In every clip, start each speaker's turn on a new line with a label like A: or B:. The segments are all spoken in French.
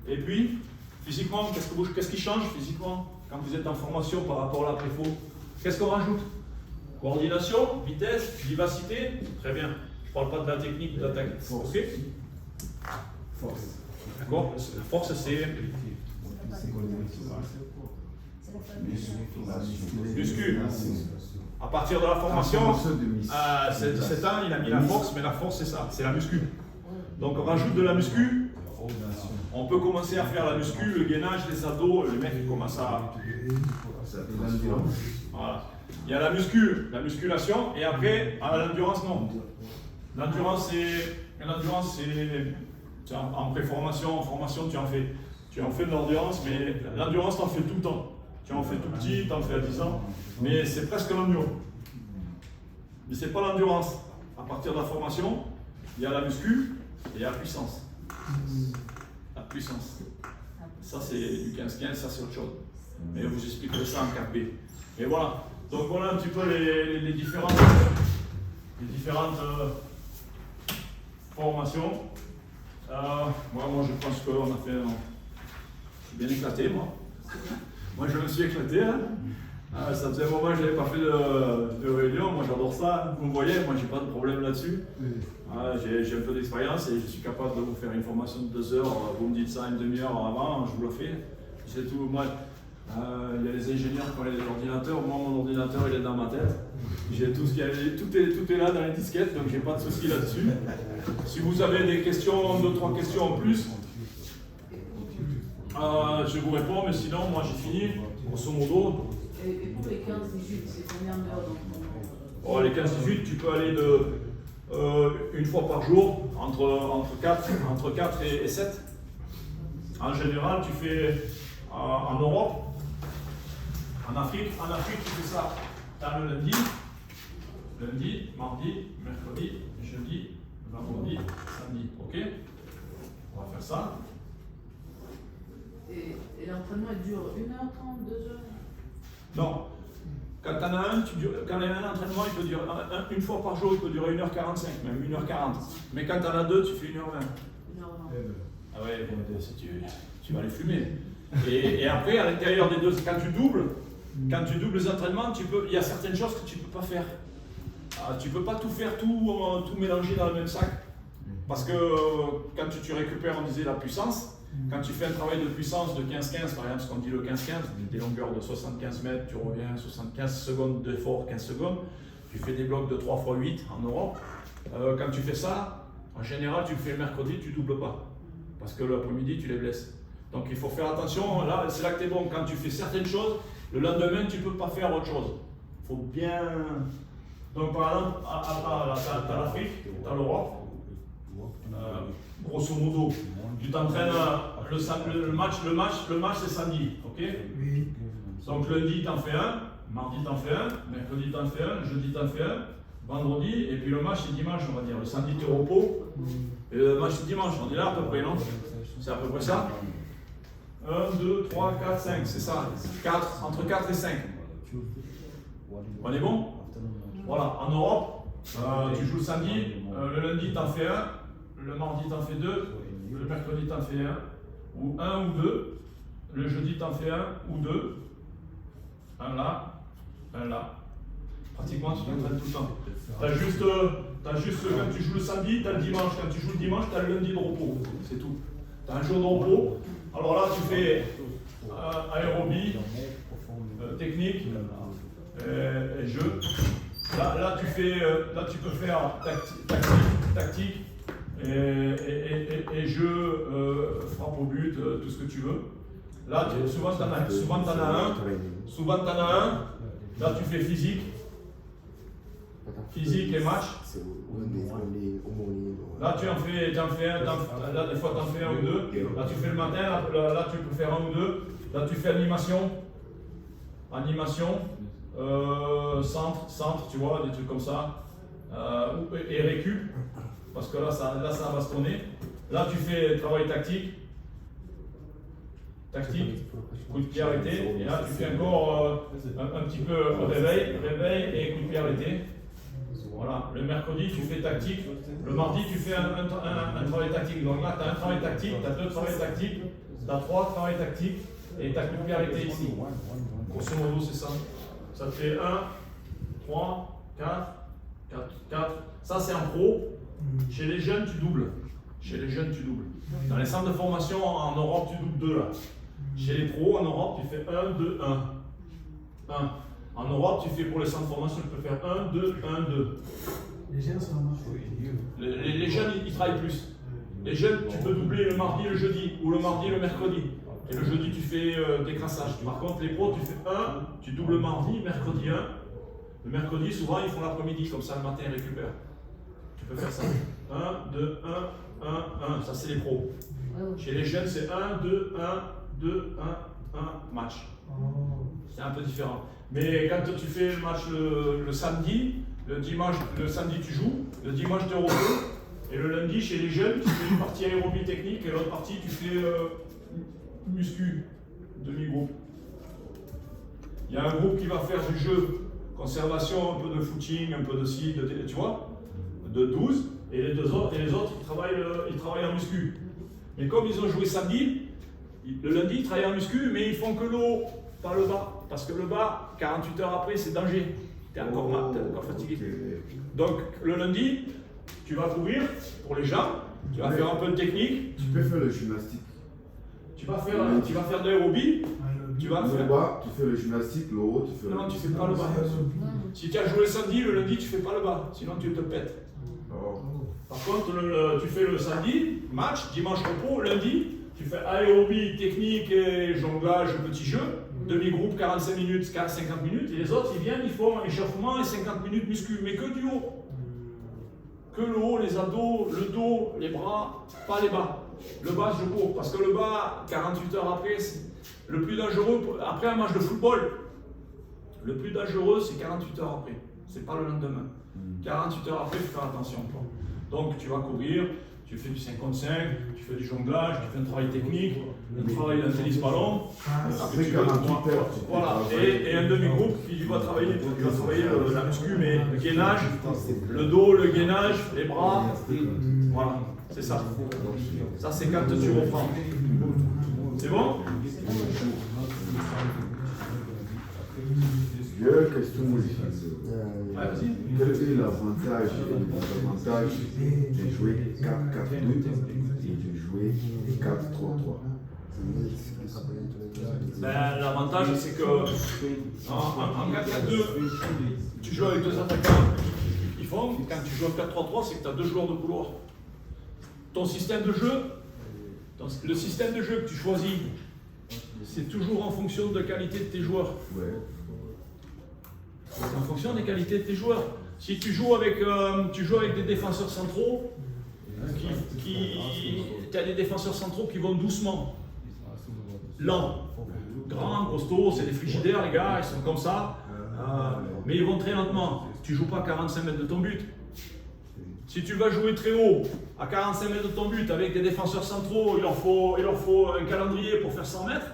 A: Et puis, physiquement, qu'est-ce qui change physiquement quand vous êtes en formation par rapport à l'après-faux? Qu'est-ce qu'on rajoute? Coordination, vitesse, vivacité. Très bien. Je ne parle pas de la technique ou de l'attaque. Ok?
B: Force.
A: D'accord? La force, c'est muscu. À partir de la formation, à 17 ans, il a mis la force, mais la force, c'est ça, c'est la muscu. Donc on rajoute de la muscu. On peut commencer à faire la muscu, le gainage, les abdos, le mec il commence à... Voilà. Il y a la musculation, et après, l'endurance, non. L'endurance, c'est en pré-formation, en formation, tu en fais de l'endurance, mais l'endurance, tu en fais tout le temps. Tu en fais tout petit, tu en fais à 10 ans, mais c'est presque l'endurance. Mais c'est pas l'endurance. À partir de la formation, il y a la muscu et la puissance. La puissance. Ça, c'est du 15-15, ça, c'est autre chose. Mais vous expliquerez ça en 4B. Et voilà. Donc voilà un petit peu les différentes formations. Moi, je pense qu'on a fait. Je suis bien éclaté, moi. Moi, je me suis éclaté. Hein. Ça faisait un moment que je n'avais pas fait de réunion. Moi, j'adore ça. Vous me voyez, moi, j'ai pas de problème là-dessus. J'ai un peu d'expérience et je suis capable de vous faire une formation de 2 heures. Vous me dites ça une demi-heure avant, je vous le fais. C'est tout. Moi, il y a les ingénieurs qui ont les ordinateurs. Moi, mon ordinateur, il est dans ma tête. J'ai tout ce qu'il y a. Tout est là dans les disquettes, donc j'ai pas de souci là-dessus. Si vous avez des questions, 2-3 questions en plus, je vous réponds, mais sinon, moi, j'ai fini, grosso modo.
C: Et pour les 15-18, c'est combien d'heures
A: Oh, les 15-18, tu peux aller une fois par jour, entre 4 et 7. En général, tu fais en Europe, en Afrique, tu fais ça. Tu as le lundi, mardi, mercredi, jeudi, vendredi, samedi. Ok? On va faire ça.
C: Et l'entraînement il dure 1h30, 2 heures?
A: Non. Quand tu en as un, quand il y a un entraînement, il peut durer une fois par jour, il peut durer 1h45, même 1h40. Mais quand tu en as 2, tu fais 1h20.
C: 1h20.
A: Ah ouais, bon, tu vas les fumer. Et après, à l'intérieur des deux, quand tu doubles les entraînements, il y a certaines choses que tu ne peux pas faire. Tu ne peux pas tout faire, tout mélanger dans le même sac. Parce que quand tu récupères, on disait la puissance, quand tu fais un travail de puissance de 15-15, par exemple, ce qu'on dit le 15-15, des longueurs de 75 mètres, tu reviens 75 secondes d'effort, 15 secondes, tu fais des blocs de 3 x 8 en Europe. Quand tu fais ça, en général, tu le fais le mercredi, tu ne doubles pas. Parce que l'après-midi, tu les blesses. Donc il faut faire attention, là, c'est là que tu es bon. Quand tu fais certaines choses, le lendemain, tu ne peux pas faire autre chose. Il faut bien... Donc par exemple, tu as l'Afrique, tu as l'Europe. Grosso modo, tu t'entraînes le match c'est samedi, ok?
B: Oui.
A: Donc lundi t'en fais un, mardi t'en fais un, mercredi t'en fais un, jeudi t'en fais un, vendredi, et puis le match c'est dimanche on va dire. Le samedi t'es au repos, et le match c'est dimanche, on est là à peu près, non? C'est à peu près ça? 1, 2, 3, 4, 5, c'est ça. 4, entre 4 et 5. On est bon? Voilà, en Europe, tu joues le samedi, le lundi t'en fais un, le mardi t'en fais 2, le mercredi t'en fais ou 2, le jeudi t'en fais 1 ou 2, un là. Pratiquement tu t'entraînes tout le temps. T'as juste quand tu joues le samedi, t'as le dimanche, quand tu joues le dimanche, t'as le lundi de repos, c'est tout. T'as un jour de repos, alors là tu fais aérobie, technique, et jeu. Là tu peux faire tactique. Et jeu, frappe au but, tout ce que tu veux. Là, souvent tu en as un. Là, tu fais physique et match. Là, tu en fais un. Là, des fois, tu en fais 1 ou 2. Là, tu fais le matin. Là, tu peux faire 1 ou 2. Là, tu fais animation. Centre, tu vois, des trucs comme ça. Et récup. Parce que là, ça a bastonné. Là, tu fais travail tactique, coup de pied arrêté. Et là, tu fais encore un petit peu réveil et coup de pied arrêté. Voilà, le mercredi, tu fais tactique. Le mardi, tu fais un travail tactique. Donc là, tu as un travail tactique, tu as 2 travails tactiques, tu as 3 travails tactiques et ta coup de pied arrêté ici. Grosso modo, c'est ça. Ça te fait 1, 3, 4, 4. Ça, c'est en pro. Chez les jeunes, tu doubles. Chez les jeunes, tu doubles. Dans les centres de formation en Europe, tu doubles 2 là. Chez les pros, en Europe, tu fais 1, 2, 1. 1. En Europe, tu fais pour les centres de formation, tu peux faire 1, 2, 1, 2.
B: Les jeunes, ça marche.
A: Les jeunes, ils travaillent plus. Les jeunes, tu peux doubler le mardi et le jeudi, ou le mardi et le mercredi. Et le jeudi, tu fais décrassage. Par contre, les pros, tu fais 1, tu doubles le mardi, mercredi 1. Le mercredi, souvent, ils font l'après-midi, comme ça, le matin, ils récupèrent. Tu peux faire ça. 1, 2, 1, 1, 1. Ça, c'est les pros. Chez les jeunes, c'est 1, 2, 1, 2, 1, 1, match. C'est un peu différent. Mais quand tu fais le match le samedi, le samedi tu joues, le dimanche tu es au repos, et le lundi chez les jeunes, tu fais une partie aérobie technique et l'autre partie tu fais muscu, demi-groupe. Il y a un groupe qui va faire du jeu, conservation, un peu de footing, un peu de ci, tu vois, de 12, et les autres ils travaillent en muscu. Mais comme ils ont joué samedi, le lundi ils travaillent en muscu, mais ils font que le haut, pas le bas. Parce que le bas, 48 heures après, c'est danger. Tu es encore fatigué. Donc le lundi, tu vas courir pour les jambes, tu vas faire un peu de technique.
D: Tu peux faire le gymnastique.
A: Tu vas faire de l'aérobie. Tu vas
D: Le
A: faire.
D: bas, tu fais le gymnastique, le haut, tu fais
A: Non,
D: le...
A: tu fais pas le bas. Si tu as joué le samedi, le lundi, tu fais pas le bas. Sinon, tu te pètes.
D: Oh.
A: Par contre, tu fais le samedi, match, dimanche repos, lundi, tu fais aérobie, technique et jonglage, petit jeu. Demi-groupe, 45 minutes, 50 minutes, et les autres, ils viennent, ils font échauffement et 50 minutes muscu, mais que du haut. Que le haut, les abdos, le dos, les bras, pas les bas. Le bas, je cours, parce que le bas, 48 heures après, c'est le plus dangereux, après un match de football, le plus dangereux, c'est 48 heures après, c'est pas le lendemain. 48 heures après, il faut faire attention. Donc, tu vas courir, tu fais du 55, tu fais du jonglage, tu fais un travail technique, un travail d'un tennis ballon.
D: Après 48 heures, tu
A: voilà, et un demi-groupe qui va travailler la muscu, mais le gainage, le dos, le gainage, les bras. Voilà, c'est ça. Ça, c'est quand tu reprends. C'est bon?
D: J'ai une question aussi.
A: Vas-y.
D: Quel est l'avantage et le désavantage de jouer 4-4-2 et de jouer 4-3-3?
A: Ben, l'avantage, c'est que en 4-4-2, tu joues avec 2 attaquants qui font. Quand tu joues en 4-3-3, c'est que tu as 2 joueurs de couloir. Ton système de jeu, le système de jeu que tu choisis, c'est toujours en fonction de la qualité de tes joueurs.
D: Ouais.
A: C'est en fonction des qualités de tes joueurs. Si tu joues avec des défenseurs centraux, tu as des défenseurs centraux qui vont doucement, lents, grands, costauds, c'est des frigidaires les gars, ils sont comme ça, mais ils vont très lentement. Tu joues pas à 45 mètres de ton but. Si tu vas jouer très haut, à 45 mètres de ton but, avec des défenseurs centraux, il leur faut un calendrier pour faire 100 mètres.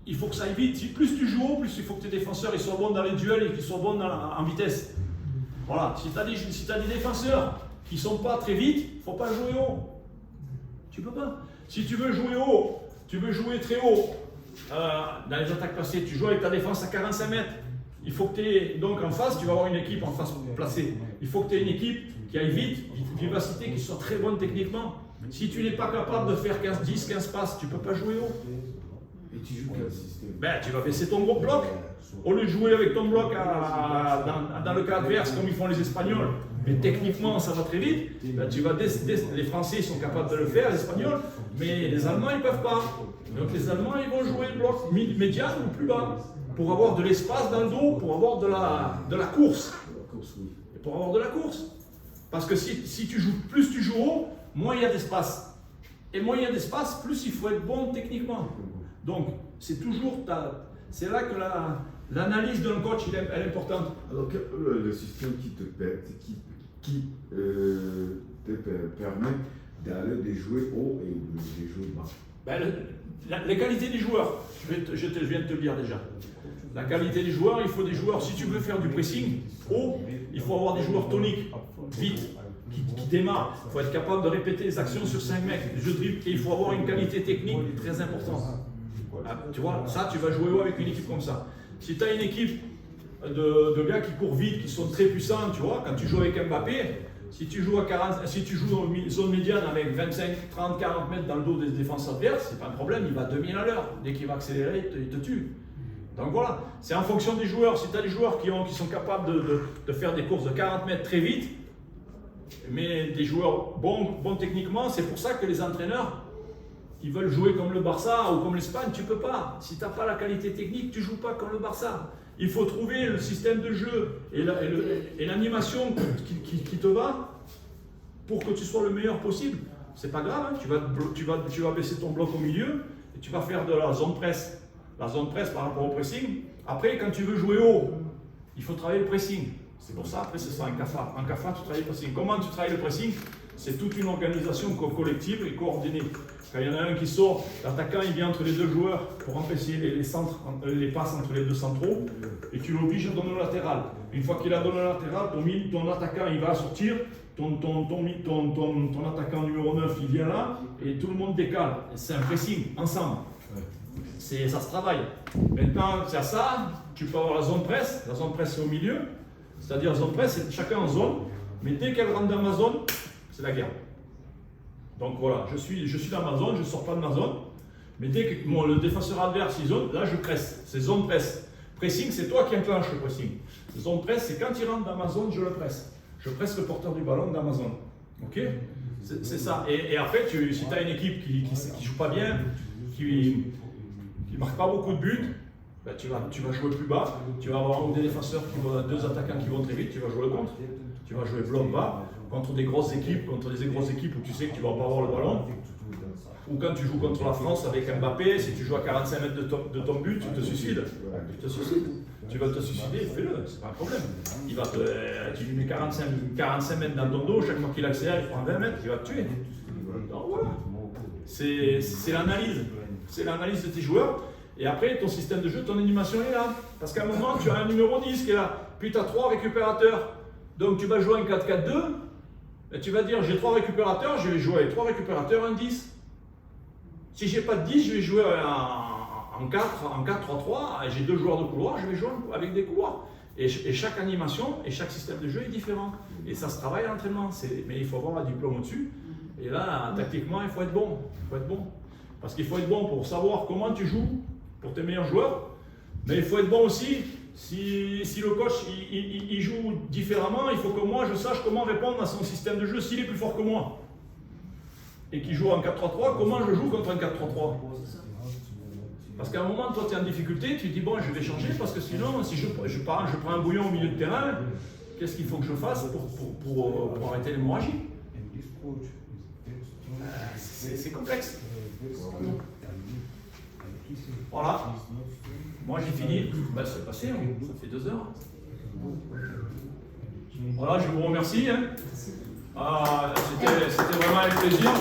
A: Il faut que ça aille vite. Si plus tu joues haut, plus il faut que tes défenseurs ils soient bons dans les duels et qu'ils soient bons en vitesse. Voilà. Si tu as des défenseurs qui ne sont pas très vite, il ne faut pas jouer haut. Tu peux pas. Si tu veux jouer haut, tu veux jouer très haut, dans les attaques placées, tu joues avec ta défense à 45 mètres. Il faut que tu aies, donc en face, tu vas avoir une équipe en face placée. Il faut que tu aies une équipe qui aille vite, vivacité, qui soit très bonne techniquement. Si tu n'es pas capable de faire 10-15 passes, tu ne peux pas jouer haut.
D: Et tu joues quel système?
A: Ben, tu vas baisser ton gros bloc. Au lieu de jouer avec ton bloc dans le cas adverse comme ils font les Espagnols, mais techniquement ça va très vite, ben, les Français sont capables de le faire, les Espagnols, mais les Allemands ils ne peuvent pas. Donc les Allemands ils vont jouer le bloc médian ou plus bas pour avoir de l'espace dans le dos, pour avoir de la course. Et pour avoir de la course. Parce que si tu joues, plus tu joues haut, moins il y a d'espace. Et moins il y a d'espace, plus il faut être bon techniquement. Donc, c'est c'est là que l'analyse d'un coach elle est importante.
D: Alors, le système qui te permet d'aller de jouer haut et de jouer bas?
A: Ben, les qualités des joueurs, je viens de te le dire déjà. La qualité des joueurs, il faut des joueurs, si tu veux faire du pressing haut, il faut avoir des joueurs toniques, vite, qui démarrent. Il faut être capable de répéter les actions sur 5 mecs, des jeux de dribble, et il faut avoir une qualité technique très importante. Ah, tu vois, ça, tu vas jouer haut avec une équipe comme ça. Si tu as une équipe de gars qui courent vite, qui sont très puissants, tu vois, quand tu joues avec Mbappé, si tu joues en zone médiane avec 25, 30, 40 mètres dans le dos des défenses adverses, c'est pas un problème, il va 2000 à l'heure. Dès qu'il va accélérer, il te tue. Donc voilà, c'est en fonction des joueurs. Si tu as des joueurs qui sont capables de faire des courses de 40 mètres très vite, mais des joueurs bons techniquement, c'est pour ça que les entraîneurs, ils veulent jouer comme le Barça ou comme l'Espagne, tu peux pas. Si tu n'as pas la qualité technique, tu ne joues pas comme le Barça. Il faut trouver le système de jeu et l'animation qui te va pour que tu sois le meilleur possible. C'est pas grave, hein. Tu vas baisser ton bloc au milieu et tu vas faire de la zone presse. La zone presse par rapport au pressing. Après, quand tu veux jouer haut, il faut travailler le pressing. C'est pour ça, après, ce sera un CAFA. En CAFA, tu travailles le pressing. Comment tu travailles le pressing? C'est toute une organisation collective et coordonnée. Quand il y en a un qui sort, l'attaquant il vient entre les deux joueurs pour empêcher les passes entre les deux centraux et tu l'obliges à donner le latéral. Une fois qu'il a donné le latéral, ton attaquant il va sortir, ton attaquant numéro 9 il vient là et tout le monde décale. C'est un pressing ensemble. Ça se travaille. Maintenant, c'est à ça, tu peux avoir la zone presse c'est au milieu, c'est-à-dire zone presse, c'est chacun en zone, mais dès qu'elle rentre dans ma zone, c'est la guerre. Donc voilà, je suis dans ma zone, je ne sors pas de ma zone, mais dès que le défenseur adverse il zone, là je presse, c'est zone presse. Pressing, c'est toi qui enclenche le pressing. Zone presse, c'est quand il rentre dans ma zone, je le presse. Je presse le porteur du ballon dans ma zone. Ok? C'est ça. Et après, si tu as une équipe qui ne joue pas bien, qui ne marque pas beaucoup de buts, ben tu vas jouer plus bas, tu vas avoir des défenseurs, deux attaquants qui vont très vite, tu vas jouer le contre. Tu vas jouer bloc bas contre des grosses équipes, où tu sais que tu ne vas pas avoir le ballon. Ou quand tu joues contre la France avec Mbappé, si tu joues à 45 mètres de ton but, tu te suicides. Tu vas te suicider, fais-le, c'est pas un problème. Tu lui mets 45 mètres dans ton dos, chaque fois qu'il accélère, il prend 20 mètres, il va te tuer. Donc voilà. C'est l'analyse. C'est l'analyse de tes joueurs. Et après, ton système de jeu, ton animation est là. Parce qu'à un moment, tu as un numéro 10 qui est là. Puis tu as 3 récupérateurs. Donc tu vas jouer un 4-4-2. Et tu vas dire, j'ai 3 récupérateurs, je vais jouer avec 3 récupérateurs, un 10. Si j'ai pas de 10, je vais jouer en 4-3-3. Et j'ai 2 joueurs de couloir, je vais jouer avec des couloirs. Et chaque animation et chaque système de jeu est différent. Et ça se travaille à l'entraînement. Mais il faut avoir un diplôme au-dessus. Et là, tactiquement, il faut être bon. Parce qu'il faut être bon pour savoir comment tu joues pour tes meilleurs joueurs. Mais il faut être bon aussi, si le coach il joue différemment, il faut que moi je sache comment répondre à son système de jeu s'il est plus fort que moi. Et qu'il joue en 4-3-3, comment je joue contre un 4-3-3. Parce qu'à un moment, toi tu es en difficulté, tu dis bon, je vais changer parce que sinon, si je prends un bouillon au milieu de terrain, qu'est-ce qu'il faut que je fasse pour arrêter l'hémorragie? C'est complexe. Voilà. Moi j'ai fini. Ben, c'est passé, ça fait 2 heures. Voilà, je vous remercie. C'était vraiment avec plaisir.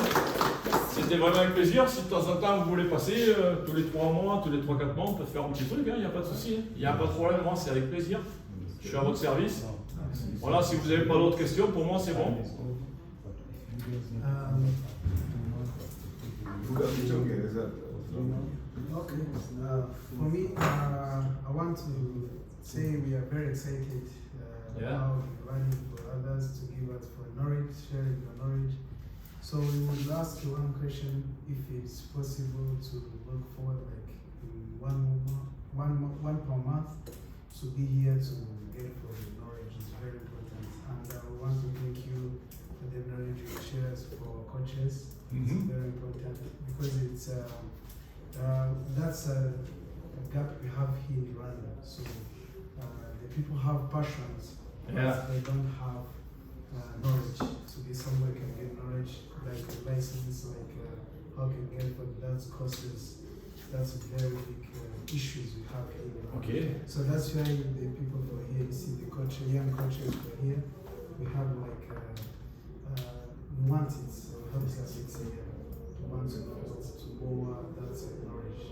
A: C'était vraiment avec plaisir. Si de temps en temps vous voulez passer, tous les 3 mois, tous les 3-4 mois, on peut faire un petit truc, il n'y a pas de souci. Il n'y a pas de problème, moi c'est avec plaisir. Je suis à votre service. Voilà, si vous n'avez pas d'autres questions, pour moi c'est bon.
B: Okay. For me, I want to say we are very excited about running for others to give us for knowledge, sharing the knowledge. So we would ask you one question: if it's possible to look forward, like in one per month, to be here to get for the knowledge is very important. And we want to thank you for the knowledge you share for coaches. It's very important because it's. That's a gap we have here in Rwanda. So the people have passions, but they don't have knowledge. So if somebody can get knowledge, like a license, like how can get for that courses. That's a very big issues we have here.
A: Okay.
B: So that's why the people for here, you see the coach, young coaches for here, we have like we want it. So helps us it's we want to go to more that's knowledge.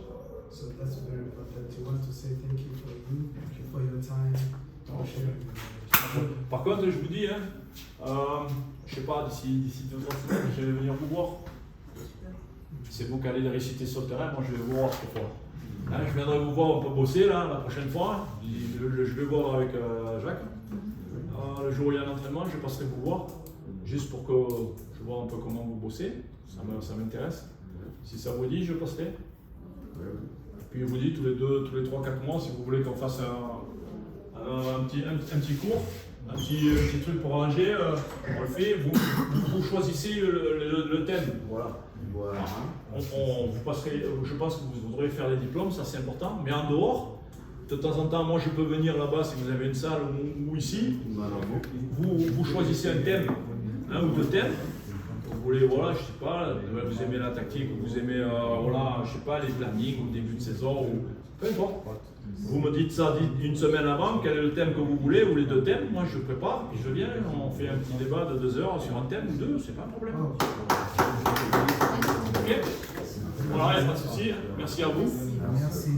B: So that's very important. You want to say thank you for your time, for sharing your knowledge.
A: Par contre, je vous dis, hein, je sais pas, d'ici 2-3 semaines, je vais venir vous voir. C'est vous qui allez les réciter sur le terrain, moi je vais vous voir cette fois. Hein, je viendrai vous voir, on peut bosser là, la prochaine fois. Je vais voir avec Jacques. Le jour où il y a un entraînement, je passerai vous voir, juste pour que je vois un peu comment vous bossez. Ça m'intéresse. Si ça vous dit, je passerai. Puis je vous dis, tous les 3-4 mois, si vous voulez qu'on fasse un petit cours, un petit truc pour ranger, on le fait. Vous choisissez le thème. Voilà. Vous passerez, je pense que vous voudrez faire les diplômes, ça c'est important. Mais en dehors, de temps en temps, moi je peux venir là-bas si vous avez une salle ou ici. Vous choisissez un thème, un ou deux thèmes. Vous voulez, voilà, je sais pas, vous aimez la tactique, vous aimez, voilà, je sais pas, les plannings ou début de saison, ou peu importe. Vous me dites ça une semaine avant, quel est le thème que vous voulez, ou les deux thèmes, moi je prépare, puis je viens, on fait un petit débat de 2 heures sur un thème ou deux, c'est pas un problème. Ok. Voilà, il n'y a pas de souci, merci à vous.
B: Merci.